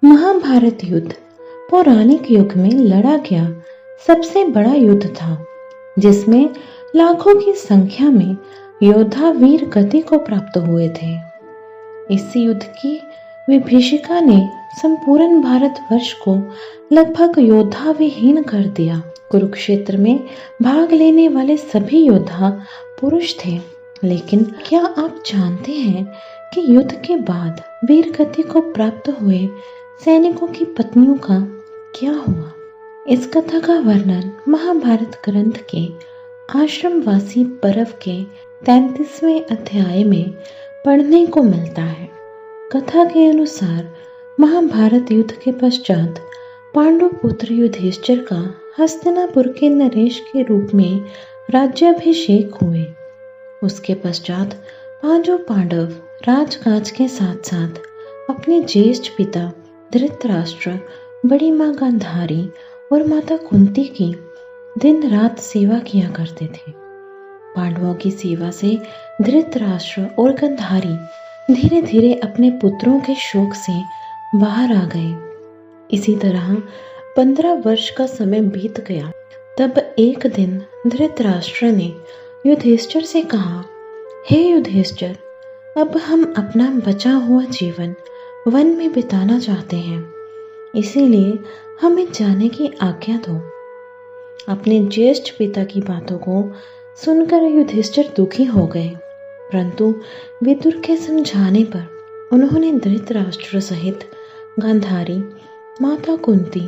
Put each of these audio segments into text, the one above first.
महाभारत युद्ध पौराणिक युग में लड़ा गया सबसे बड़ा युद्ध था, जिसमें लाखों की संख्या में योद्धा वीर गति को प्राप्त हुए थे। इस युद्ध की विभीषिका ने संपूर्ण भारतवर्ष को लगभग योद्धा विहीन कर दिया। कुरुक्षेत्र में भाग लेने वाले सभी योद्धा पुरुष थे, लेकिन क्या आप जानते हैं कि युद्ध के बाद वीर गति को प्राप्त हुए सैनिकों की पत्नियों का क्या हुआ? इस कथा का वर्णन महाभारत ग्रंथ के आश्रमवासी पर्व के 33वें अध्याय में पढ़ने को मिलता है। कथा के अनुसार महाभारत युद्ध के पश्चात पांडु पुत्र युधिष्ठिर का हस्तिनापुर के नरेश के रूप में राज्याभिषेक हुए। उसके पश्चात पांचों पांडव राजकाज के साथ साथ अपने ज्येष्ठ पिता धृतराष्ट्र, बड़ी मां गांधारी और माता कुंती की दिन रात सेवा किया करते थे। पांडवों की सेवा से धृतराष्ट्र और गांधारी धीरे धीरे अपने पुत्रों के शोक से बाहर आ गए। इसी तरह 15 वर्ष का समय बीत गया। तब एक दिन धृतराष्ट्र ने युधिष्ठिर से कहा, हे युधिष्ठिर, अब हम अपना बचा हुआ जीवन वन में बिताना चाहते हैं, इसीलिए हमें जाने की आज्ञा दो। अपने ज्येष्ठ पिता की बातों को सुनकर युधिष्ठिर दुखी हो गए, परंतु विदुर के समझाने पर उन्होंने धृतराष्ट्र सहित गांधारी, माता कुंती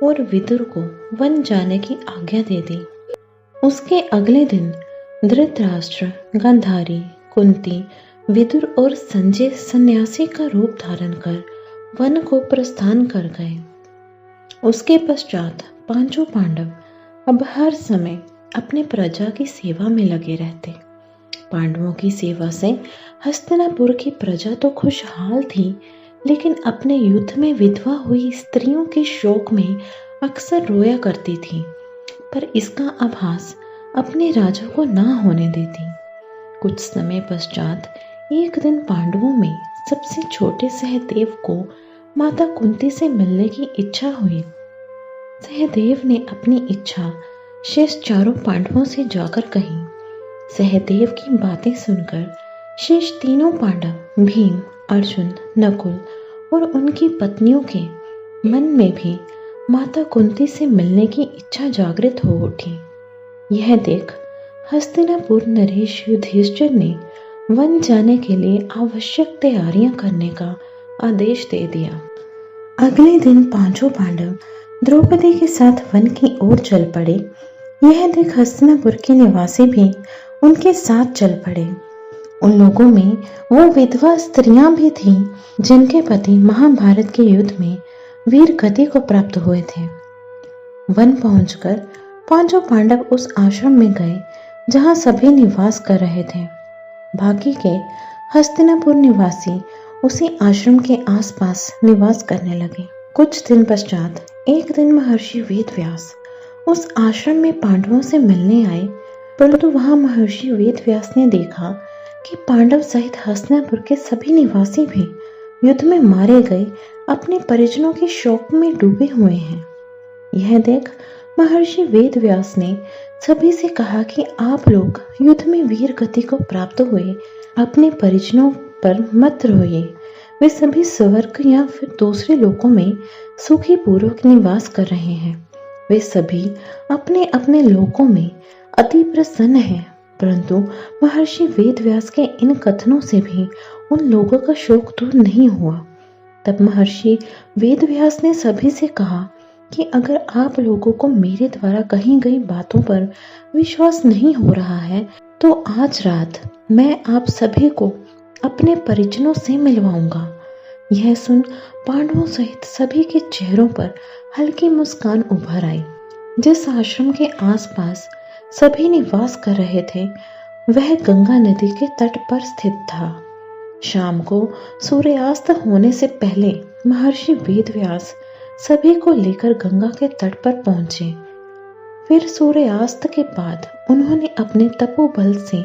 और विदुर को वन जाने की आज्ञा दे दी। उसके अगले दिन धृतराष्ट्र, गांधारी, कुंती, विदुर और संजय सन्यासी का रूप धारण कर वन को प्रस्थान कर गए। उसके पश्चात पांचों पांडव अब हर समय अपने प्रजा की सेवा में लगे रहते। पांडवों की सेवा से हस्तिनापुर की प्रजा तो खुशहाल थी, लेकिन अपने युद्ध में विधवा हुई स्त्रियों के शोक में अक्सर रोया करती थी, पर इसका आभास अपने राजा को ना होने देती। कुछ समय पश्चात एक दिन पांडवों में सबसे छोटे सहदेव को माता कुंती से मिलने की इच्छा हुई। सहदेव ने अपनी इच्छा शेष चारों पांडवों से जाकर कही। सहदेव की बातें सुनकर शेष तीनों पांडव भीम, अर्जुन, नकुल और उनकी पत्नियों के मन में भी माता कुंती से मिलने की इच्छा जागृत हो उठी। यह देख हस्तिनापुर नरेश युधिष्ठिर ने वन जाने के लिए आवश्यक तैयारियां करने का आदेश दे दिया। अगले दिन पांचों पांडव द्रौपदी के साथ वन की ओर चल पड़े। यह देख हस्तिनापुर के निवासी भी उनके साथ चल पड़े। उन लोगों में वो विधवा स्त्रियां भी थीं जिनके पति महाभारत के युद्ध में वीर गति को प्राप्त हुए थे। वन पहुंचकर पांचों पांडव उस आश्रम में गए जहां सभी निवास कर रहे थे। बाकी के हस्तिनापुर निवासी उसी आश्रम के आसपास निवास करने लगे। कुछ दिन पश्चात एक दिन महर्षि वेदव्यास उस आश्रम में पांडवों से मिलने आए, परंतु वहां महर्षि वेदव्यास ने देखा कि पांडव सहित हस्तिनापुर के सभी निवासी भी युद्ध में मारे गए अपने परिजनों के शोक में डूबे हुए हैं। यह देख महर्षि वेदव्यास ने सभी से कहा कि आप लोग युद्ध में वीर गति को प्राप्त हुए अपने परिजनों पर मत रोइए। वे सभी स्वर्ग या फिर दूसरे लोकों में सुखी पूर्वक निवास कर रहे हैं। वे सभी अपने अपने लोकों में अति प्रसन्न हैं। परंतु महर्षि वेदव्यास के इन कथनों से भी उन लोगों का शोक दूर नहीं हुआ। तब महर्षि वेदव्यास ने सभी से कहा कि अगर आप लोगों को मेरे द्वारा कही गई बातों पर विश्वास नहीं हो रहा है, तो आज रात मैं आप सभी को अपने परिजनों से मिलवाऊंगा। यह सुन पांडवों सहित सभी के चेहरों पर हल्की मुस्कान उभर आई। जिस आश्रम के आसपास सभी निवास कर रहे थे, वह गंगा नदी के तट पर स्थित था। शाम को सूर्यास्त होने से पहले महर्षि वेदव्यास सभी को लेकर गंगा के तट पर पहुंचे। फिर सूर्यास्त के बाद उन्होंने अपने तपोबल से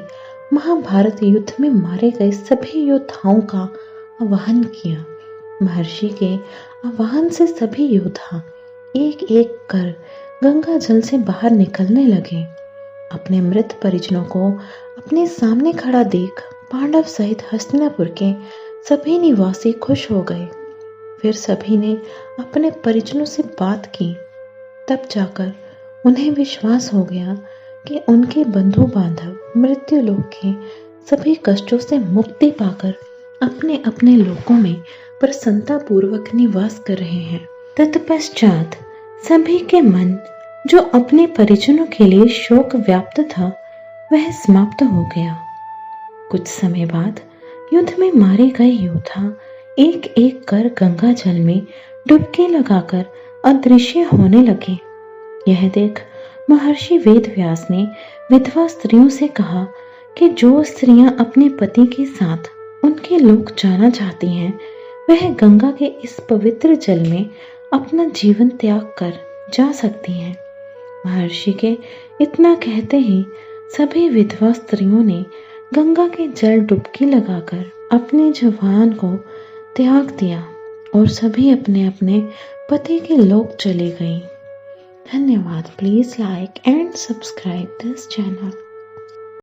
महाभारत युद्ध में मारे गए सभी योद्धाओं का आवाहन किया। महर्षि के आह्वान से सभी योद्धा एक एक कर गंगा जल से बाहर निकलने लगे। अपने मृत परिजनों को अपने सामने खड़ा देख पांडव सहित हस्तिनापुर के सभी निवासी खुश हो गए। फिर सभी ने अपने परिजनों से बात की। तब जाकर उन्हें विश्वास हो गया कि उनके बंधु बांधव मृत्यु लोक के सभी कष्टों से मुक्ति पाकर अपने अपने लोकों में प्रसन्नता पूर्वक निवास कर रहे हैं। तत्पश्चात सभी के मन जो अपने परिजनों के लिए शोक व्याप्त था वह समाप्त हो गया। कुछ समय बाद युद्ध में मारे गए योद्धा एक एक कर गंगा जल में डुबकी लगाकर अदृश्य होने लगे। यह देख महर्षि वेदव्यास ने विधवा स्त्रियों से कहा कि जो स्त्रियां अपने पति के साथ उनके लोक जाना चाहती हैं वह गंगा के इस पवित्र जल में अपना जीवन त्याग कर जा सकती हैं। महर्षि के इतना कहते ही सभी विधवा स्त्रियों ने गंगा के जल डुबकी लगाकर अपने जवान को त्याग दिया और सभी अपने अपने पति के लोक चली गईं। धन्यवाद। Please like and subscribe this channel.